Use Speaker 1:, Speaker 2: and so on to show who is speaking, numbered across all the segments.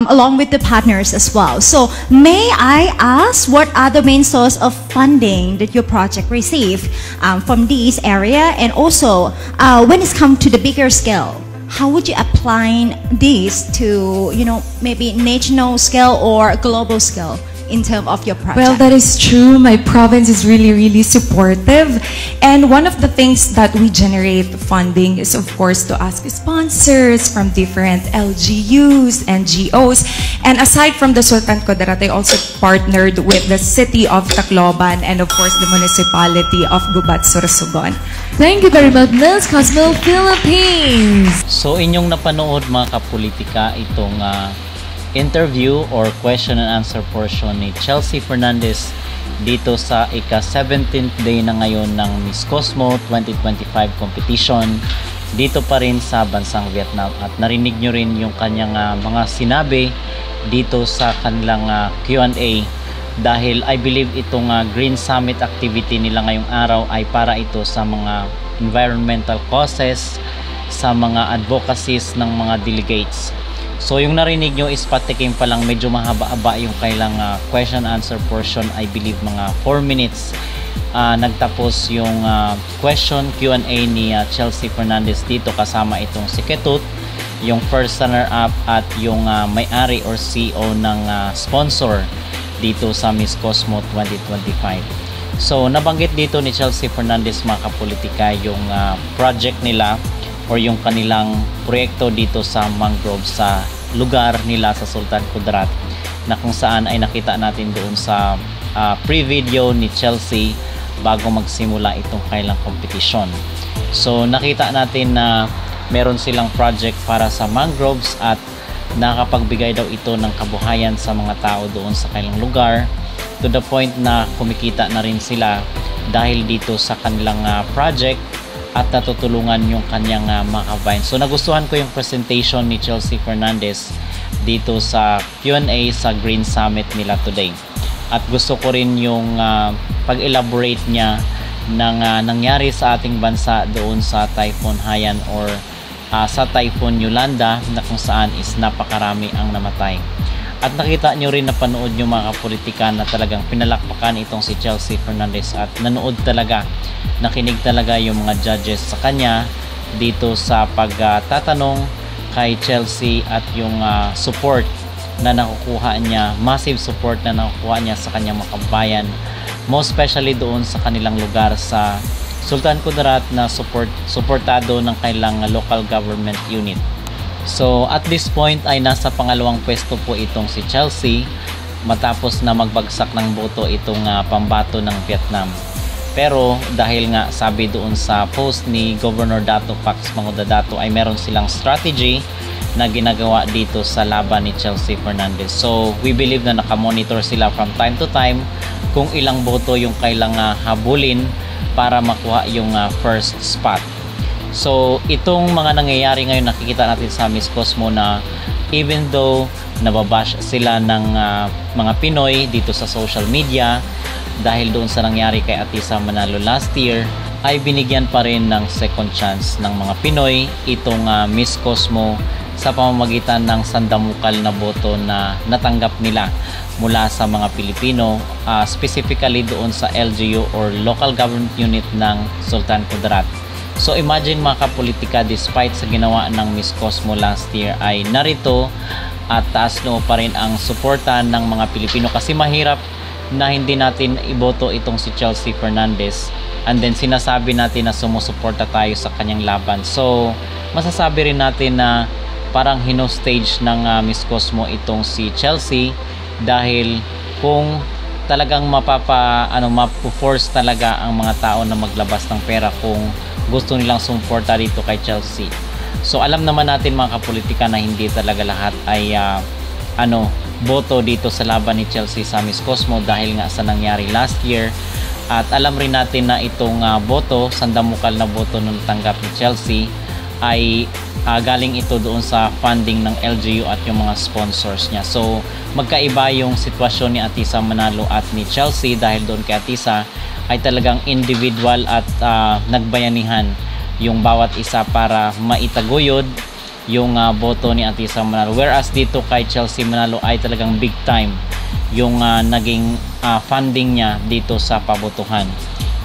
Speaker 1: along with the partners as well. So may I ask what are the main source of funding that your project receive from this area, and also when it's come to the bigger scale, how would you apply this to, you know, maybe national scale or global scale in terms of your project?
Speaker 2: Well, that is true. My province is really supportive. And one of the things that we generate funding is, of course, to ask sponsors from different LGUs, NGOs. And aside from the Sultan Kudarat, I also partnered with the city of Tacloban and, of course, the municipality of Gubat, Sorsogon.
Speaker 3: Thank you very much, Miss Cosmo Philippines!
Speaker 4: So inyong napanood mga kapolitika itong interview or question and answer portion ni Chelsea Fernandez dito sa ika-17th day na ngayon ng Miss Cosmo 2025 competition dito pa rin sa bansang Vietnam, at narinig nyo rin yung kanyang mga sinabi dito sa kanilang Q&A, dahil I believe itong Green Summit activity nila ngayong araw ay para ito sa mga environmental causes, sa mga advocacies ng mga delegates. So yung narinig nyo is patikim pa lang, medyo mahaba-haba yung kailang question answer portion. I believe mga 4 minutes nagtapos yung question Q&A ni Chelsea Fernandez dito, kasama itong si Ketut, yung first runner-up at yung may-ari or CEO ng sponsor dito sa Miss Cosmo 2025. So nabanggit dito ni Chelsea Fernandez mga kapolitika yung project nila or yung kanilang proyekto dito sa mangrove sa lugar nila sa Sultan Kudarat, na kung saan ay nakita natin doon sa pre-video ni Chelsea bago magsimula itong kailang competition. So nakita natin na meron silang project para sa mangroves at nakapagbigay daw ito ng kabuhayan sa mga tao doon sa kailang lugar, to the point na kumikita na rin sila dahil dito sa kanilang project at natutulungan yung kanyang mga kabayan. So nagustuhan ko yung presentation ni Chelsea Fernandez dito sa Q&A sa Green Summit nila today. At gusto ko rin yung pag-elaborate niya ng nangyari sa ating bansa doon sa Typhoon Haiyan or sa Typhoon Yolanda, na kung saan is napakarami ang namatay. At nakita nyo rin, napanood nyo mga kapolitika, na talagang pinalakpakan itong si Chelsea Fernandez at nanood talaga, nakinig talaga yung mga judges sa kanya dito sa pagtatanong kay Chelsea at yung support na nakukuha niya, massive support na nakukuha niya sa kanyang mga kabayan, most especially doon sa kanilang lugar sa Sultan Kudarat na suportado ng kailang local government unit. So at this point ay nasa pangalawang pwesto po itong si Chelsea matapos na magbagsak ng boto itong pambato ng Vietnam. Pero dahil nga sabi doon sa post ni Governor Dato Pax Mangudadato ay meron silang strategy na ginagawa dito sa laban ni Chelsea Fernandez. So we believe na nakamonitor sila from time to time kung ilang boto yung kailangan habulin para makuha yung first spot. So itong mga nangyayari ngayon, nakikita natin sa Miss Cosmo na even though nababash sila ng mga Pinoy dito sa social media dahil doon sa nangyari kay Atisa Manalo last year, ay binigyan pa rin ng second chance ng mga Pinoy itong Miss Cosmo sa pamamagitan ng sandamukal na boto na natanggap nila mula sa mga Pilipino, specifically doon sa LGU or local government unit ng Sultan Kudarat. So imagine mga kapolitika, despite sa ginawa ng Miss Cosmo last year ay narito at taas loob pa rin ang suporta ng mga Pilipino, kasi mahirap na hindi natin iboto itong si Chelsea Fernandez and then sinasabi natin na sumusuporta tayo sa kanyang laban. So masasabi rin natin na parang hinostage ng Miss Cosmo itong si Chelsea, dahil kung talagang mapo-force talaga ang mga tao na maglabas ng pera kung gusto nilang sumuporta dito kay Chelsea. So alam naman natin mga kapolitika na hindi talaga lahat ay boto dito sa laban ni Chelsea sa Miss Cosmo dahil nga sa nangyari last year. At alam rin natin na itong boto, sandamukal na boto na natanggap ni Chelsea ay galing ito doon sa funding ng LGU at yung mga sponsors niya. So magkaiba yung sitwasyon ni Atisa Manalo at ni Chelsea, dahil doon kay Atisa ay talagang individual at nagbayanihan yung bawat isa para maitaguyod yung boto ni Atisa Manalo. Whereas dito kay Chelsea Manalo ay talagang big time yung naging funding niya dito sa pabotohan.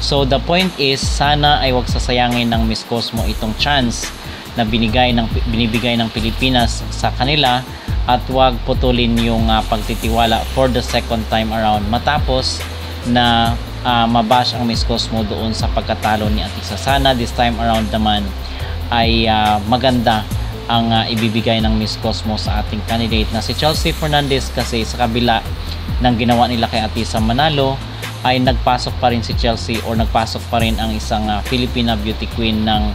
Speaker 4: So the point is, sana ay wag sasayangin ng Miss Cosmo itong chance na binibigay ng Pilipinas sa kanila, at wag putulin yung pagtitiwala for the second time around matapos na mabash ang Miss Cosmo doon sa pagkatalo ni Atisa. Sana this time around naman ay maganda ang ibibigay ng Miss Cosmo sa ating candidate na si Chelsea Fernandez, kasi sa kabila ng ginawa nila kay Atisa Manalo ay nagpasok pa rin si Chelsea, or nagpasok pa rin ang isang Filipina beauty queen ng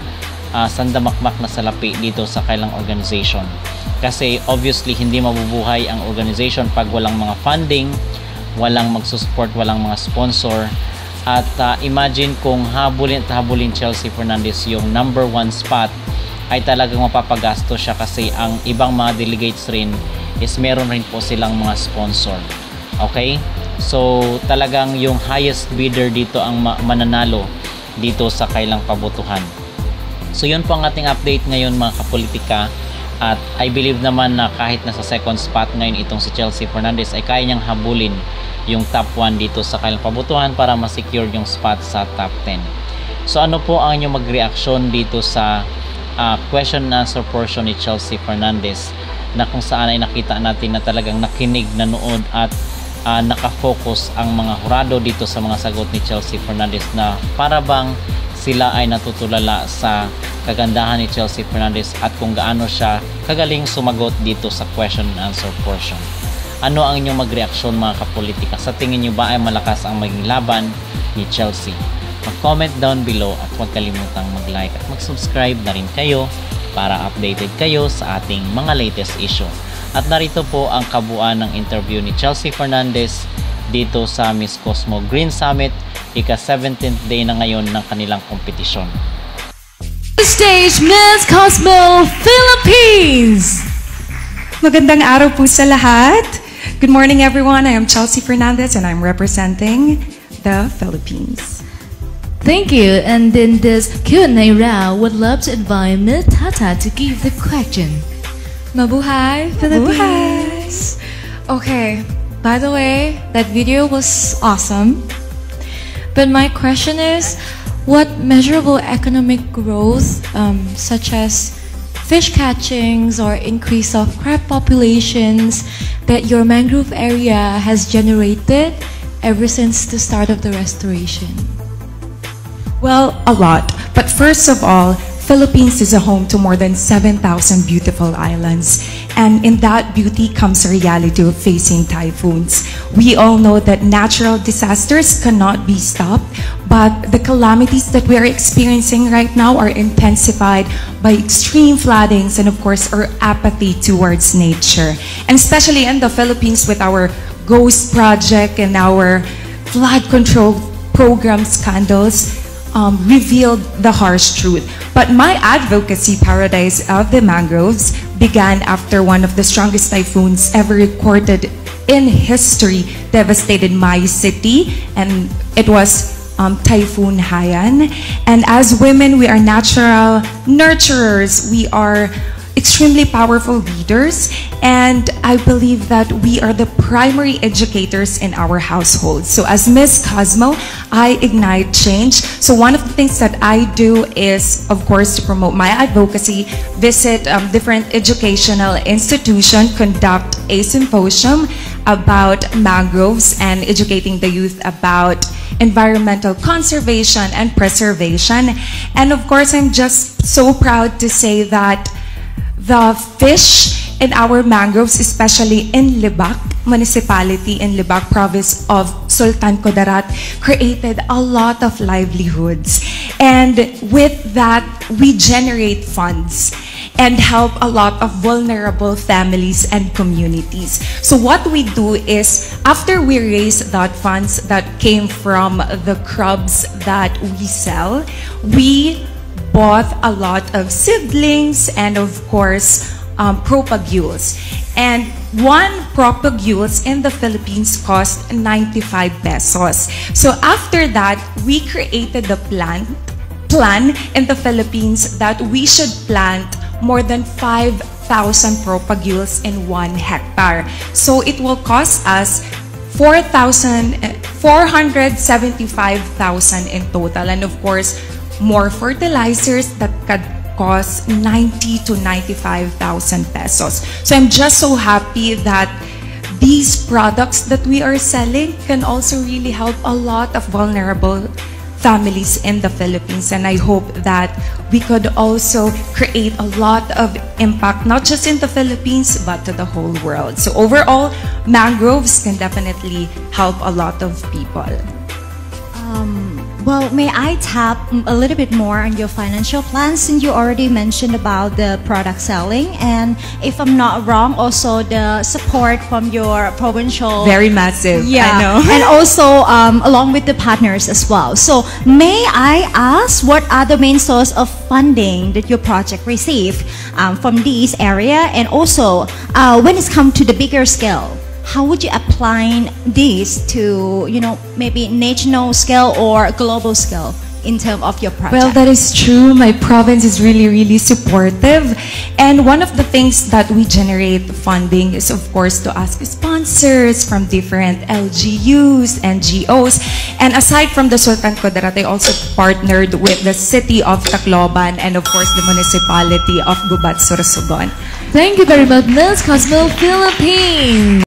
Speaker 4: sandamakmak na salapi dito sa kailang organization. Kasi obviously hindi mabubuhay ang organization pag walang mga funding, walang magsusupport, walang mga sponsor. At imagine kung habulin Chelsea Fernandez yung number 1 spot, ay talagang mapapagasto siya, kasi ang ibang mga delegates rin is meron rin po silang mga sponsor. Okay? So talagang yung highest bidder dito ang mananalo dito sa kailang pabotohan. So yun po ang ating update ngayon mga kapolitika, at I believe naman na kahit nasa second spot ngayon itong si Chelsea Fernandez ay kaya niyang habulin yung top 1 dito sa kailang pabotohan para ma-secure yung spot sa top 10. So ano po ang inyong mag-reaction dito sa question and answer portion ni Chelsea Fernandez, na kung saan ay nakita natin na talagang nakinig, nanood at nakafocus ang mga hurado dito sa mga sagot ni Chelsea Fernandez, na para bang sila ay natutulala sa kagandahan ni Chelsea Fernandez at kung gaano siya kagaling sumagot dito sa question and answer portion. Ano ang inyong magreaksyon mga kapolitika? Sa tingin nyo ba ay malakas ang maging laban ni Chelsea? Mag-comment down below at huwag kalimutang mag-like at mag-subscribe na rin kayo para updated kayo sa ating mga latest issue. At narito po ang kabuuan ng interview ni Chelsea Fernandez dito sa Miss Cosmo Green Summit, ika-17th day na ngayon ng kanilang kompetisyon.
Speaker 3: Stage Miss Cosmo Philippines!
Speaker 2: Magandang araw po sa lahat. Good morning everyone. I am Chelsea Fernandez and I'm representing the Philippines.
Speaker 3: Thank you. And in this Q&A round, would love to invite Ms. Tata to give the question.
Speaker 2: Mabuhay, Philippines! Okay, by the way, that video was awesome. But my question is, what measurable economic growth, such as fish catchings or increase of crab populations, that your mangrove area has generated ever since the start of the restoration? Well, a lot. But first of all, Philippines is a home to more than 7,000 beautiful islands. And in that beauty comes a reality of facing typhoons. We all know that natural disasters cannot be stopped, but the calamities that we are experiencing right now are intensified by extreme floodings and of course our apathy towards nature. And especially in the Philippines with our Ghost Project and our flood control program scandals, revealed the harsh truth. But my advocacy paradise of the mangroves began after one of the strongest typhoons ever recorded in history devastated my city, and it was Typhoon Haiyan. And as women, we are natural nurturers. We are extremely powerful leaders, and I believe that we are the primary educators in our household. So as Miss Cosmo, I ignite change. So one of the things that I do is, of course, to promote my advocacy, visit different educational institutions, conduct a symposium about mangroves and educating the youth about environmental conservation and preservation. And of course, I'm just so proud to say that the fish in our mangroves, especially in Libak municipality, in Libak province of Sultan Kudarat, created a lot of livelihoods. And with that, we generate funds and help a lot of vulnerable families and communities. So what we do is, after we raise that funds that came from the crabs that we sell, we bought a lot of seedlings and of course propagules. And one propagules in the Philippines cost 95 pesos. So after that, we created the plan in the Philippines that we should plant more than 5,000 propagules in 1 hectare. So it will cost us 475,000 in total, and of course more fertilizers that could cost 90 to 95,000 pesos. So I'm just so happy that these products that we are selling can also really help a lot of vulnerable families in the Philippines, and I hope that we could also create a lot of impact, not just in the Philippines, but to the whole world. So overall, mangroves can definitely help a lot of people.
Speaker 1: Well, may I tap a little bit more on your financial plans, since you already mentioned about the product selling, and if I'm not wrong, also the support from your provincial...
Speaker 2: Very massive,
Speaker 1: yeah,
Speaker 2: I know.
Speaker 1: and also along with the partners as well. So may I ask, what are the main source of funding that your project receive from this area, and also when it's come to the bigger scale, how would you apply this to, maybe national scale or global scale in terms of your project?
Speaker 2: Well, that is true. My province is really, really supportive. And one of the things that we generate funding is, of course, to ask sponsors from different LGUs, NGOs. And aside from the Sultan Kudarat, I also partnered with the city of Tacloban and, of course, the municipality of Gubat, Sorsogon.
Speaker 3: Thank you very much, Miss Cosmo Philippines.